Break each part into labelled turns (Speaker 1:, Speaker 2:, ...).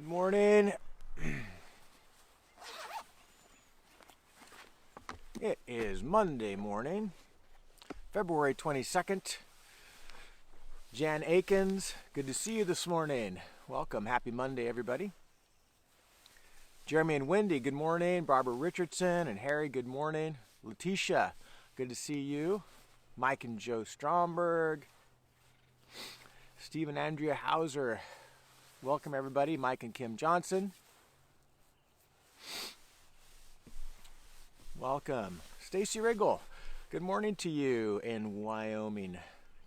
Speaker 1: Morning. It is Monday morning, February 22nd. Jan Akins, good to see you this morning. Welcome. Happy Monday, everybody. Jeremy and Wendy, good morning. Barbara Richardson and Harry, good morning. Letitia, good to see you. Mike and Joe Stromberg. Steve and Andrea Hauser, welcome, everybody. Mike and Kim Johnson. Welcome. Stacy Riggle, good morning to you in Wyoming.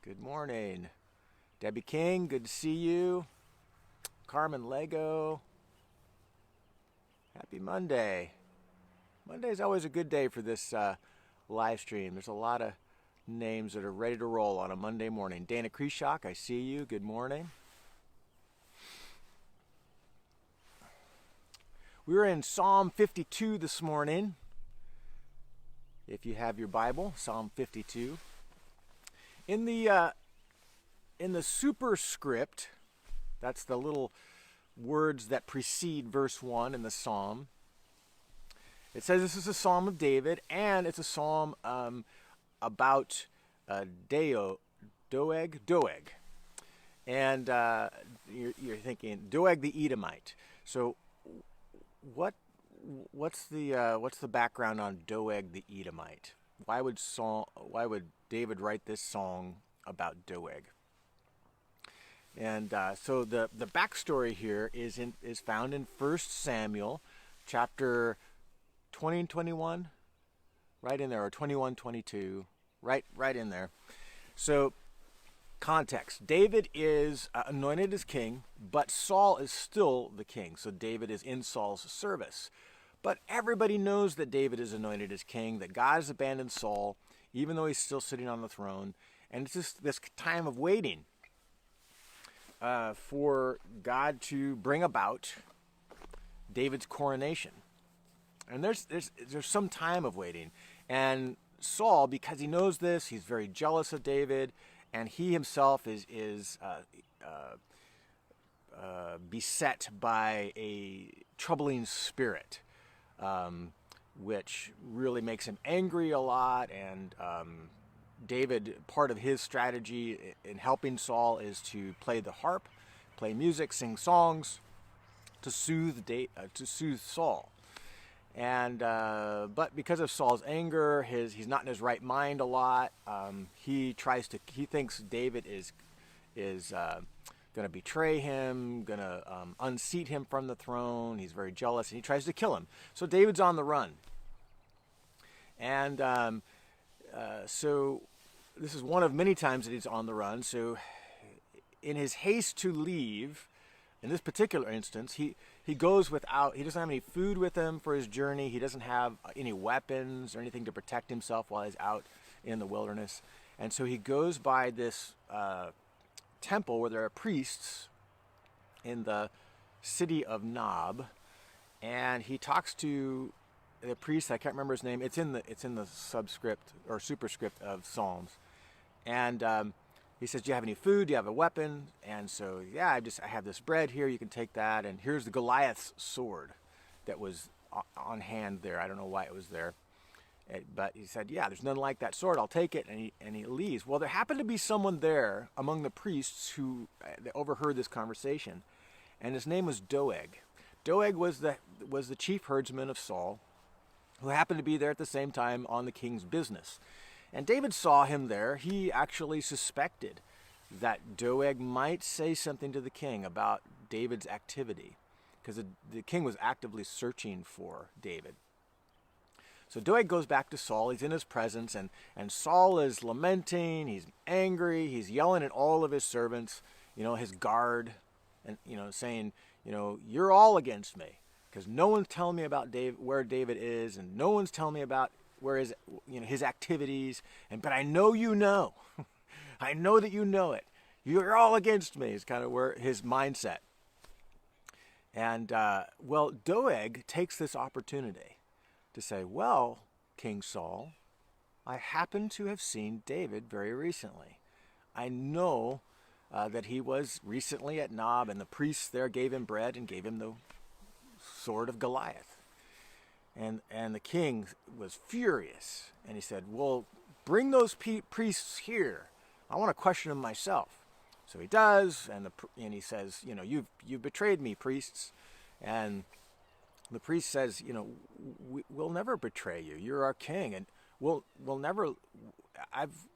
Speaker 1: Good morning. Debbie King, good to see you. Carmen Lego. Happy Monday. Monday is always a good day for this live stream. There's a lot of names that are ready to roll on a Monday morning. Dana Kreshak, I see you. Good morning. We were in Psalm 52 this morning. If you have your Bible, Psalm 52. In the superscript, that's the little words that precede verse 1 in the psalm. It says this is a psalm of David, and it's a psalm about Doeg. And you're thinking Doeg the Edomite. So what's the background on Doeg the Edomite? Why would David write this song about Doeg? And so the backstory here is found in 1 Samuel chapter 20 and 21, right in there, or 21, 22, right in there. So context: David is anointed as king, but Saul is still the king. So David is in Saul's service. But everybody knows that David is anointed as king, that God has abandoned Saul, even though he's still sitting on the throne. And it's just this time of waiting for God to bring about David's coronation. And there's some time of waiting. And Saul, because he knows this, he's very jealous of David, and he himself is beset by a troubling spirit, which really makes him angry a lot. And David, part of his strategy in helping Saul is to play the harp, play music, sing songs to soothe Saul. And but because of Saul's anger, he's not in his right mind a lot. He thinks David is going to betray him, going to unseat him from the throne. He's very jealous, and he tries to kill him. So David's on the run. And so this is one of many times that he's on the run. So in his haste to leave, in this particular instance, he goes without, he doesn't have any food with him for his journey. He doesn't have any weapons or anything to protect himself while he's out in the wilderness. And so he goes by this temple where there are priests in the city of Nob, and he talks to the priest. I can't remember his name. It's in the subscript or superscript of Psalms. And he says, do you have any food? Do you have a weapon? And so, yeah, I have this bread here. You can take that. And here's the Goliath's sword that was on hand there. I don't know why it was there. But he said, yeah, there's none like that sword. I'll take it. And he leaves. Well, there happened to be someone there among the priests who overheard this conversation. And his name was Doeg. Doeg was the chief herdsman of Saul, who happened to be there at the same time on the king's business. And David saw him there. He actually suspected that Doeg might say something to the king about David's activity, because the king was actively searching for David. So Doeg goes back to Saul. He's in his presence, and Saul is lamenting. He's angry. He's yelling at all of his servants, his guard, and saying, you're all against me, because no one's telling me about where David is, and no one's telling me about where his activities, but I know you know. I know that you know it. You're all against me is kind of where his mindset. And Doeg takes this opportunity to say, well, King Saul, I happen to have seen David very recently. I know that he was recently at Nob, and the priests there gave him bread and gave him the sword of Goliath. And the king was furious, and he said, well, bring those priests here. I want to question them myself. So he does, and he says, you've betrayed me, priests. And the priest says, we'll never betray you. You're our king, and we'll never. I've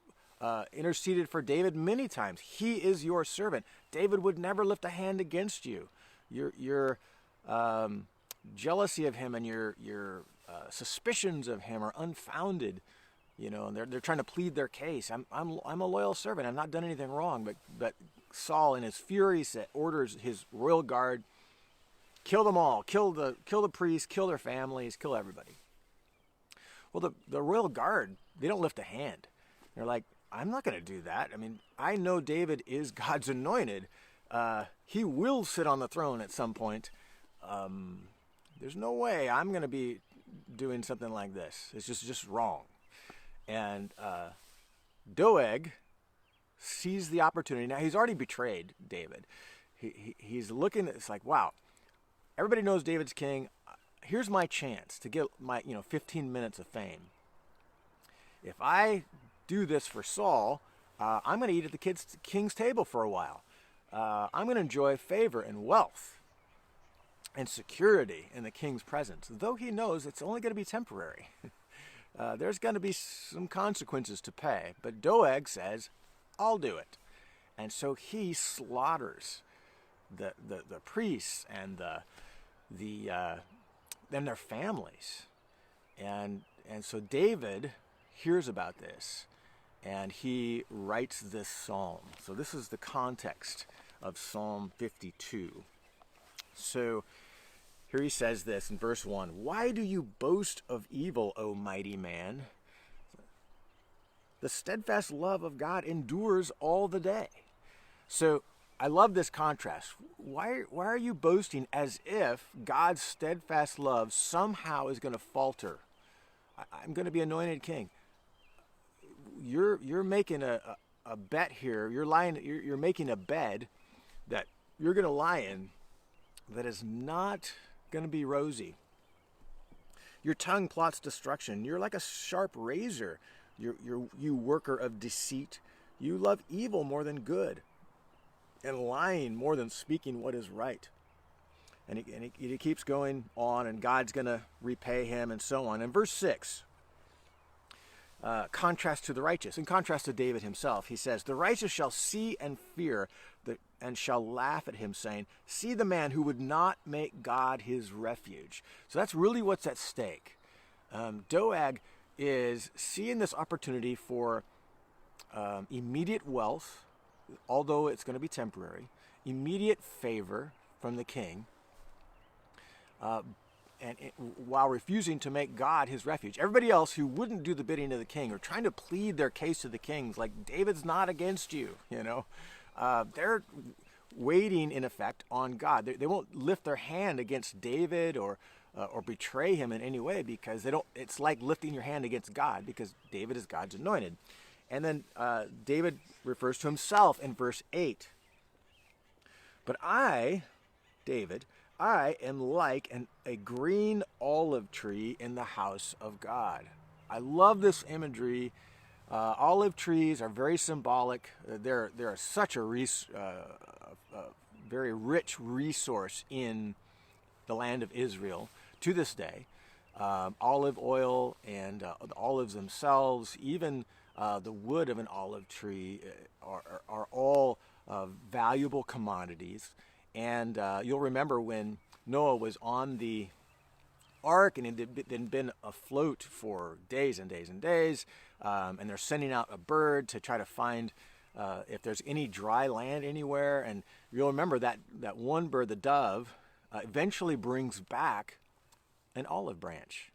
Speaker 1: interceded for David many times. He is your servant. David would never lift a hand against you. Your jealousy of him and your suspicions of him are unfounded. And they're trying to plead their case. I'm a loyal servant. I've not done anything wrong. But Saul, in his fury, orders his royal guard, kill them all, kill the priests, kill their families, kill everybody. Well, the royal guard, they don't lift a hand. They're like, I'm not going to do that. I mean, I know David is God's anointed. He will sit on the throne at some point. There's no way I'm going to be doing something like this. It's just wrong. And Doeg sees the opportunity. Now, he's already betrayed David. He's looking, it's like, wow, everybody knows David's king. Here's my chance to get my 15 minutes of fame. If I do this for Saul, I'm going to eat at the king's table for a while. I'm going to enjoy favor and wealth and security in the king's presence, though he knows it's only going to be temporary. There's going to be some consequences to pay. But Doeg says, I'll do it. And so he slaughters the priests and then their families. And so David hears about this, and he writes this psalm. So this is the context of Psalm 52. So here he says this in verse 1. Why do you boast of evil, O mighty man? The steadfast love of God endures all the day. So I love this contrast. Why are you boasting as if God's steadfast love somehow is going to falter? I'm going to be anointed king. You're making a bet here. You're making a bed that you're going to lie in that is not going to be rosy. Your tongue plots destruction. You're like a sharp razor. You worker of deceit. You love evil more than good, and lying more than speaking what is right. And he keeps going on, and God's going to repay him, and so on. In verse 6, contrast to the righteous. In contrast to David himself, he says, the righteous shall see and fear, and shall laugh at him, saying, see the man who would not make God his refuge. So that's really what's at stake. Doeg is seeing this opportunity for immediate wealth, although it's going to be temporary, immediate favor from the king, while refusing to make God his refuge. Everybody else who wouldn't do the bidding of the king or trying to plead their case to the kings, like David's not against you, they're waiting in effect on God. They won't lift their hand against David or betray him in any way, because they don't. It's like lifting your hand against God, because David is God's anointed. And then David refers to himself in verse 8. But I, David, I am like a green olive tree in the house of God. I love this imagery. Olive trees are very symbolic. They're such a very rich resource in the land of Israel to this day. Olive oil and the olives themselves, even the wood of an olive tree are all valuable commodities. And you'll remember when Noah was on the ark and it had been afloat for days and days and days, and they're sending out a bird to try to find if there's any dry land anywhere. And you'll remember that one bird, the dove, eventually brings back an olive branch,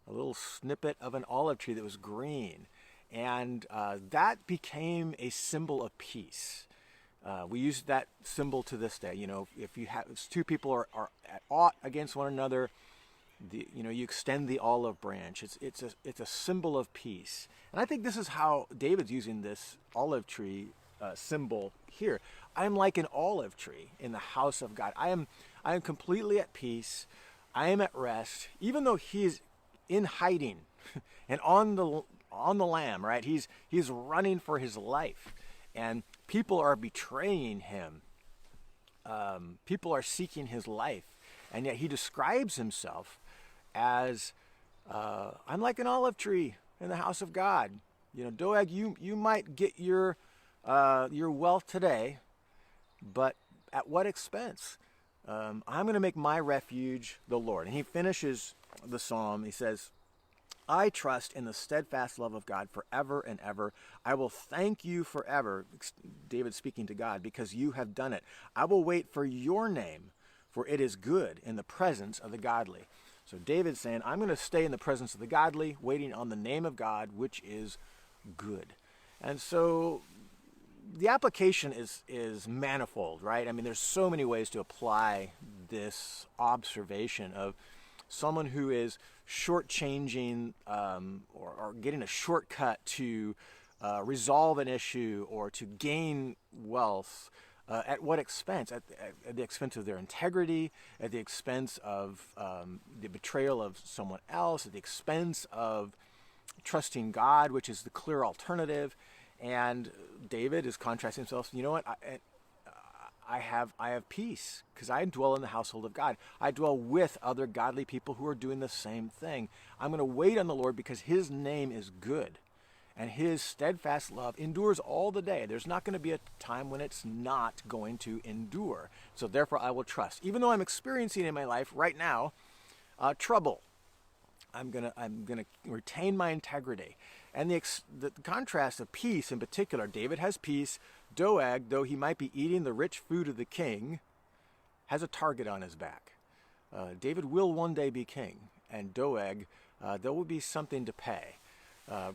Speaker 1: a little snippet of an olive tree that was green. And that became a symbol of peace. We use that symbol to this day. If two people are at aught against one another, you extend the olive branch. It's a symbol of peace. And I think this is how David's using this olive tree symbol here. I am like an olive tree in the house of God. I am completely at peace. I am at rest, even though he is in hiding and on the lam, right? He's running for his life, and people are betraying him. People are seeking his life, and yet he describes himself as I'm like an olive tree in the house of God. Doeg, you might get your wealth today, but at what expense? I'm going to make my refuge the Lord. And he finishes the psalm. He says, I trust in the steadfast love of God forever and ever. I will thank you forever, David speaking to God, because you have done it. I will wait for your name, for it is good in the presence of the godly. So David's saying, I'm going to stay in the presence of the godly, waiting on the name of God, which is good. And so the application is manifold, right? I mean, there's so many ways to apply this observation of someone who is shortchanging or getting a shortcut to resolve an issue or to gain wealth. At what expense? At the expense of their integrity, at the expense of the betrayal of someone else, at the expense of trusting God, which is the clear alternative. And David is contrasting himself. You know what? I have peace because I dwell in the household of God. I dwell with other godly people who are doing the same thing. I'm going to wait on the Lord because his name is good and his steadfast love endures all the day. There's not going to be a time when it's not going to endure. So therefore I will trust. Even though I'm experiencing in my life right now trouble, I'm gonna retain my integrity. And the contrast of peace in particular, David has peace. Doeg, though he might be eating the rich food of the king, has a target on his back. David will one day be king, and Doeg, there will be something to pay,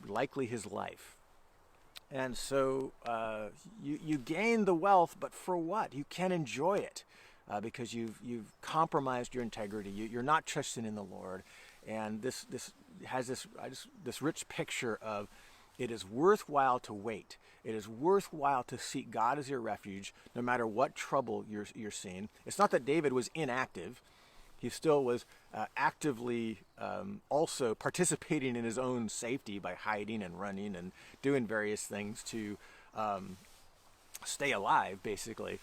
Speaker 1: likely his life. And so you gain the wealth, but for what? You can't enjoy it because you've compromised your integrity. You're not trusting in the Lord. And this has this rich picture of it is worthwhile to wait. It is worthwhile to seek God as your refuge, no matter what trouble you're seeing. It's not that David was inactive. He still was actively also participating in his own safety by hiding and running and doing various things to stay alive, basically.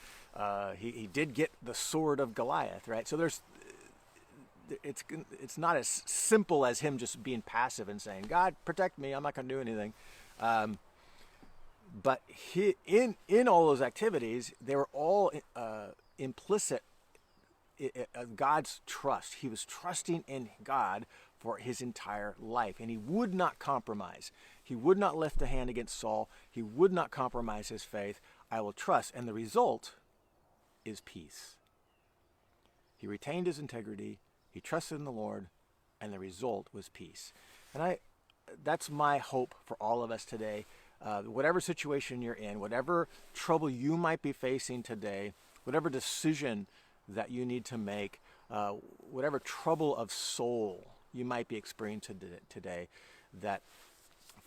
Speaker 1: He did get the sword of Goliath, right? So it's not as simple as him just being passive and saying, God, protect me, I'm not going to do anything. But in all those activities, they were all implicit God's trust. He was trusting in God for his entire life, and he would not compromise. He would not lift a hand against Saul. He would not compromise his faith. I will trust, and the result is peace. He retained his integrity. He trusted in the Lord, and the result was peace. And that's my hope for all of us today. Whatever situation you're in, whatever trouble you might be facing today, whatever decision that you need to make, whatever trouble of soul you might be experiencing today, that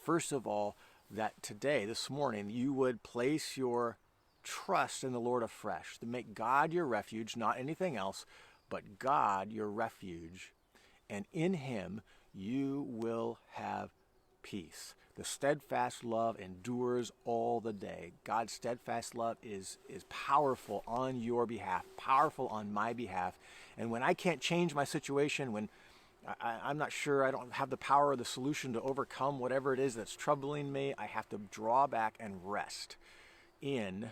Speaker 1: first of all, that today, this morning, you would place your trust in the Lord afresh, to make God your refuge, not anything else, but God your refuge, and in him you will have peace. The steadfast love endures all the day. God's steadfast love is powerful on your behalf, powerful on my behalf. And when I can't change my situation, when I'm not sure, I don't have the power or the solution to overcome whatever it is that's troubling me, I have to draw back and rest in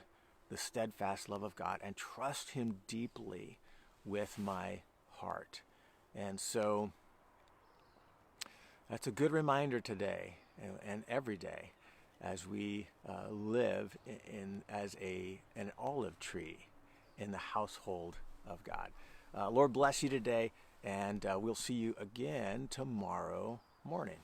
Speaker 1: the steadfast love of God and trust him deeply with my heart. And so that's a good reminder today and every day as we live as an olive tree in the household of God. Lord bless you today, and we'll see you again tomorrow morning.